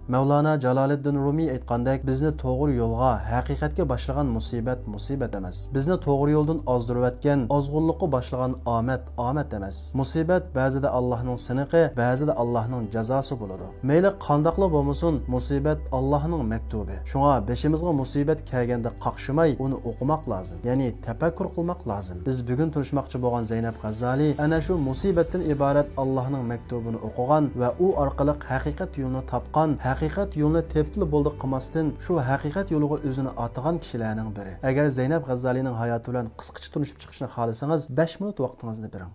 Mevlana Jaloliddin Rumi aytgandek, bizni to'g'ri yo'lga, haqiqatga boshlagan musibat emas. Bizni to'g'ri yo'ldan ozdirib o'tgan, ozg'unlikqa boshlagan omad emas. Musibat ba'zida Allohning siniqi, ba'zida Allohning jazosi bo'ladi. Mayli qandoqli bo'lmasin, musibat Allohning maktubi. Shunga beshimizga musibat kelganda qaqshimay, uni o'qimoq lozim. Ya'ni tafakkur qilmoq lozim. Biz bugun turishmoqchi bo'lgan Zaynab G'azali ana shu musibatdan iborat Allohning maktubini o'qigan va u orqali haqiqat yo'lini topgan, haqiqat yo'lini teptili bo'ldi qilmasdan shu haqiqat yo'liga o'zini atagan kishilarning biri. Agar Zaynab G'azalining hayoti bilan qisqacha tunishib chiqishni xohlasangiz, 5 minut vaqtingizni bering.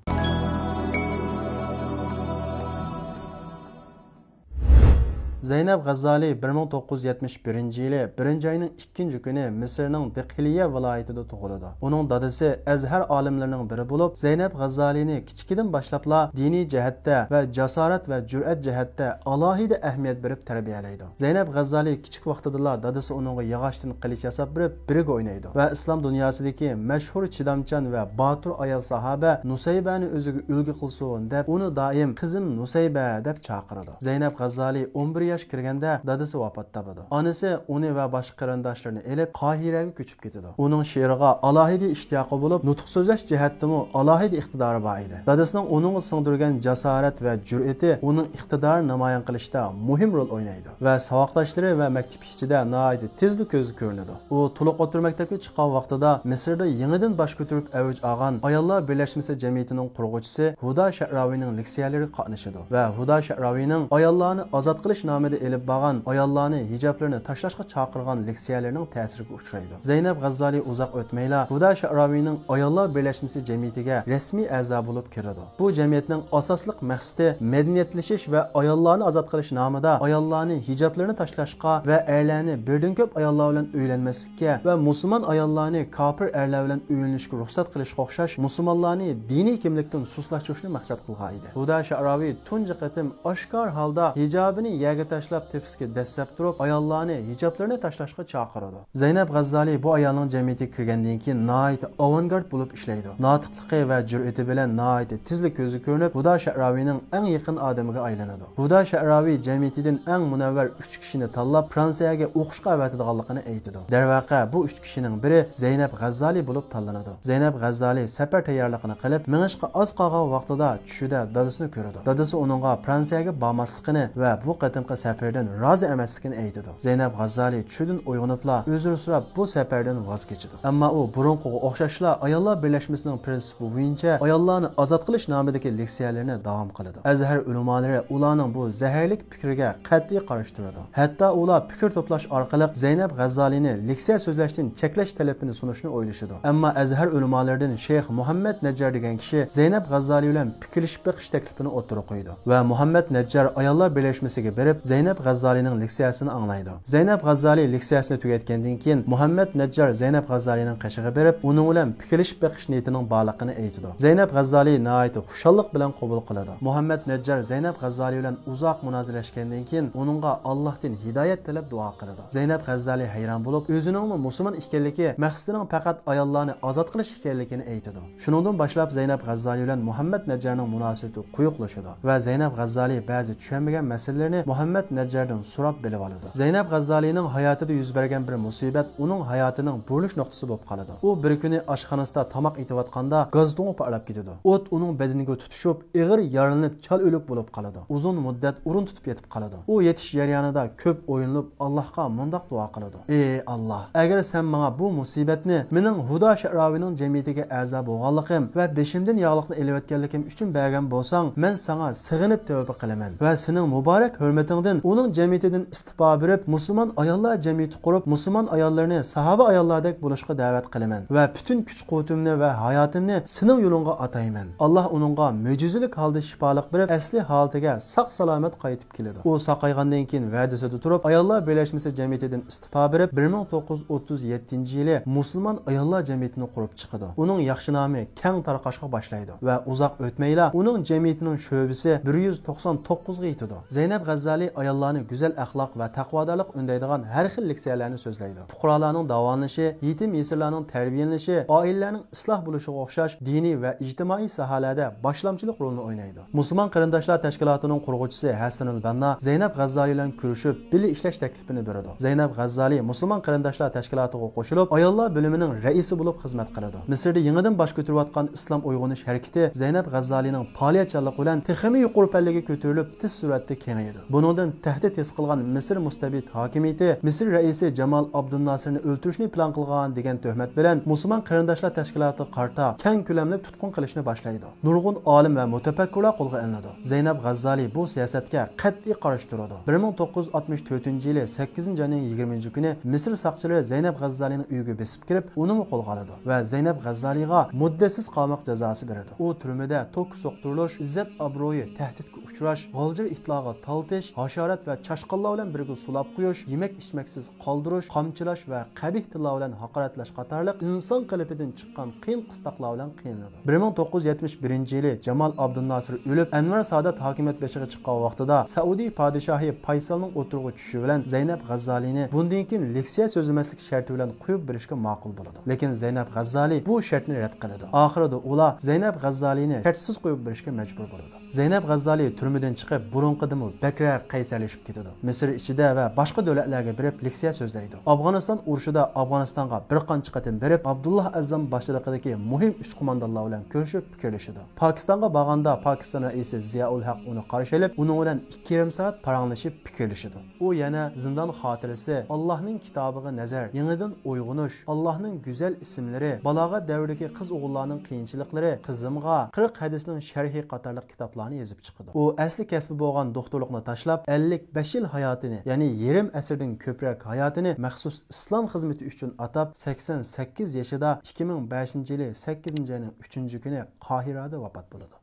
Zaynab G'azali 1971-yili 1-oyning 2-kuni Misrning Diqiliya viloyatida tug'ildi. Uning dadasi Azhar olimlarining biri bo'lib, Zaynab G'azalini kichkidan boshlabla diniy jihatda va jasorat va jur'at jihatda alohida ahamiyat berib tarbiyalaydi. Zaynab G'azali kichik vaqtida dadasi uningga yog'ochdan qilich yasab berib, birga o'ynaydi va islom dunyosidagi mashhur chidamchan va botur ayol sahaba Nusaybani o'ziga ulgu qilsin deb uni doim qizim Nusayba deb chaqirdi. Zaynab G'azali 11 yosh kirganda dadasi vafot topadi. Onasi uni va boshqa qarindoshlarini elib Qohiraga ko'chib ketadi. Uning she'riga alohida ishtiyoqi bo'lib, nutq so'zlash jihatdan alohida iqtidori bor edi. Dadasining uningga singdirgan jasorat va jur'ati uning iqtidorini namoyon qilishda muhim rol o'ynaydi va savoqdoshlari va maktab ichida nihoyat tezda ko'zi ko'rinadi. U to'liq o'tir maktabga chiqqan vaqtida Misrda yangidan bosh ko'tarib avj olgan Ayollar birlashmasi jamiyatining qurg'uvchisi Huda Sha'ravining leksiyalariga qatnashadi va Huda Sha'ravining ayollarni ozod qilish nomida elib borgan ayollarni hijoblarini tashlashga chaqirgan leksiyalarining ta'siriga uchraydi. Zaynab G'azali uzoq o'tmayla Huda Sha'ravining Ayollar birlashmasi jamiyatiga rasmiy a'zo bo'lib kiradi. Bu jamiyatning asosliq maqsadi madaniyatlashish va ayollarni ozod qilish nomida ayollarni hijoblarini tashlashga va erlarni birdan ko'p ayollar bilan uylanmaslikka va musulmon ayollarni kofir erlar bilan uylanishga ruxsat qilishga o'xshash musulmonlarni diniy kimlikdan suslashtirishni maqsad qilgan edi. Huda Sha'ravi tunji qatim oshkor holda hijobini yerga tashlab tepsiga dastlab turib ayollarni hijoblarini tashlashga chaqiradi. Zaynab G'azali bu ayolning jamiyatiga kirgandan keyin nihoyat avangard bo'lib ishlaydi. Notiqligi va jur'ati bilan nihoyat tezlik ko'zi ko'rinib, Huda Sha'ravining eng yaqin odamiga aylanadi. Huda Sha'ravi jamiyatidan eng munavvar 3 kishini tanlab Fransiyaga o'qishga avatadiganligini aytadi. Darvaqa bu 3 kishining biri Zaynab G'azali bo'lib tanlanadi. Zaynab G'azali safar tayyorligini qilib, minishga oz qolgan vaqtida tushida dadasini ko'radi. Dadasi uningga Fransiyaga bormasligini va bu qatimqi safardan rozi emasligini aytadi. Zaynab G'azali tushidan uyg'onibla uzr so'rab bu safardan voz kechadi. Ammo u burunqiga o'xshashla Ayollar birlashmasining prinsipi bo'yicha ayollarni ozod qilish nomidagi leksiyalarini davom qiladi. Azhar ulamolari ularning bu zaharlik fikriga qat'iy qarshi turadi. Hatto ular fikr to'plash orqali Zaynab G'azalini leksiya so'zlashdan cheklash talabini sunishni o'ylashadi. Ammo Azhar ulamolaridan Sheyx Muhammad Najjar degan kishi Zaynab G'azali bilan fikrlashib beqish taklifini o'tirib qo'ydi va Muhammad Najjar Ayollar birlashmasiga berib Zaynab G'azalining leksiyasini anglaydi. Zaynab G'azali leksiyasini tugatgandan keyin Muhammad Najjar Zaynab G'azalining qashig'iga berib, uning bilan fikrlashib beqish niyatining borligini aytadi. Zaynab G'azali nihoyat xushallik bilan qabul qiladi. Muhammad Najjar Zaynab G'azali bilan uzoq munoziralashgandan keyin uningga Allohdan hidoyat tilab duo qiladi. Zaynab G'azali hayron bo'lib, o'zining musulmon ekanligi, maqsadining faqat ayollarni ozod qilish ekanligini aytadi. Shuningdan boshlab Zaynab G'azali bilan Muhammad Najjarning munosabati quyuqlashadi va Zaynab G'azali ba'zi tushunmagan masalalarni Muhammad Najjardan so'rab bilib oladi. Zaynab G'azalining hayotida yuz bergan bir musibat uning hayotining burilish nuqtasi bo'lib qoladi. U bir kuni oshxonasida tomoq etayotganda gaz to'ng'i portlab ketadi. O't uning badaniga tutishib, ig'ir yaralanib, chal o'lik bo'lib qoladi. Uzun muddat o'rin tutib yetib qoladi. U yetish jarayonida ko'p o'yinlab Allohga mundoq duo qiladi. Ey Alloh, agar sen menga bu musibatni mening Huda Sha'ravining jamiyatiga a'zo bo'lganligim va beshimdan yog'liqni elayotganligim uchun bergan bo'lsang, men sana sig'inib tavba qilaman va sening muborak hurmatingdan uning jamiyatidan istiqbo berib, musulmon ayollar jamiyati qurib, musulmon ayollarni sahoba ayollardek bo'lishga da'vat qilaman va butun kuch-quvatimni va hayotimni sening yo'lingga atayman. Alloh uningga mo'jizalik holda shifolik berib, asli holatiga sog'-salomat qaytib keladi. U saqaygandan keyin va'dasida turib, Ayollar birlashmasi jamiyatidan istiqbo berib, 1937-yili musulmon ayollar jamiyatini qurib chiqadi. Uning yaxshi nomi keng tarqashga boshlaydi va uzoq o'tmayla uning jamiyatining sho'bisi 199 ga yetadi. Zaynab G'azali ayollarni go'zal axloq va taqvodorlik undaydigan har xil leksiyalarni so'zlaydi. Fuqarolarning davolanishi, yetim yesirlarning tarbiyalanishi, oilalarning isloh bo'lishiga o'xshash diniy va ijtimoiy sohalarda boshlamchilik rolini o'ynaydi. Musulmon qarindoshlar tashkilotining qurg'uvchisi Hasanul Banna Zaynab G'azzoli bilan ko'rishib, birga ishlash taklifini berdi. Zaynab G'azzoli Musulmon qarindoshlar tashkilotiga qo'shilib, ayollar bo'limining raisi bo'lib xizmat qiladi. Misrda yangidan bosh ko'tarayotgan islom uyg'onish harakati Zaynab G'azzolining faoliyatchanligi bilan texnik yuqori pallaga ko'tarilib, tez suratda kengaydi. Buningdan tahdid his qilgan Misr mustabid hokimiyati Misr raisi Jamal Abdunasirni o'ldirishni plan qilgan degan tuhmat bilan Musulmon qarindoshlar tashkiloti qarta keng ko'lamli tutqun qilishni boshlaydi. Nurg'un olim va mutafakkirlar qo'lga olinadi. Zaynab G'azzoli bu siyosatga qat'iy qarshi turadi. 1964-yili 8-oyning 20-kuni Misr saqchilari Zaynab G'azzolining uyiga besib kirib, uni qo'lga oladi va Zaynab G'azzoliga muddatsiz qamoq jazosi beradi. U turmada tok so'qtirilish, izzat obro'yi tahdidga uchrash, g'oljir itloga taltish, hasharat va chashqonlar bilan birga sulab qo'yish, yemak ichmaksiz qoldirish, qamchilash va qabih tillar bilan haqoratlash qatorliq inson qalbidan chiqqan qiyin qistoqlar bilan qiynaladi. 1971-yili Jamal Abdunasir o'lib, Anvar Sadat hokimiyat beshiga chiqqan vaqtida Saudiya podshohi Faysalning o'tirg'i tushishi bilan Zaynab G'azzolini bundan keyin leksiya so'zlamaslik sharti bilan qo'yib berishga ma'qul bo'ladi. Lekin Zaynab G'azzoli bu shartni rad qiladi. Oxirida ular Zaynab G'azzolini shartsiz qo'yib berishga majbur bo'ladi. Zaynab G'azzoli turmadan chiqib, burunqidimi bakra qaysarlashib ketadi. Misr ichida va boshqa davlatlarga berib leksiya so'zlaydi. Afg'oniston urushida Afg'onistonga bir qancha qatim berib, Abdullah Azzam boshchiligidagi muhim uch qo'mondonlar bilan ko'rishib fikrlashadi. Pokistonga borganda Pokiston raisi Ziyaul Haq uni qarshi olib, uning bilan 2,5 soat paranglashib fikrlashadi. U yana zindon xotirasi, Allohning kitobiga nazar, yangidan uyg'onish, Allohning go'zal ismlari, balog'at davridagi qiz-o'g'illarning qiyinchiliklari, qizimga 40 hadisning sharhi qatorliq kitoblarni yozib chiqdi. U asli kasbi bo'lgan doktorlikni tashlab 55 yil hayotini, ya'ni yarim asrdan ko'proq hayotini maxsus islom xizmati uchun atab 88 yoshida 2005-yili 8-oyning 3-kuni Qohirada vafot bo'ldi.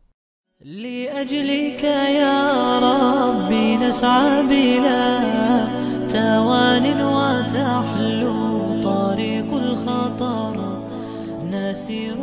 لأجلك يا ربي نسعى بلا توان وتحلو طريق الخطر نسير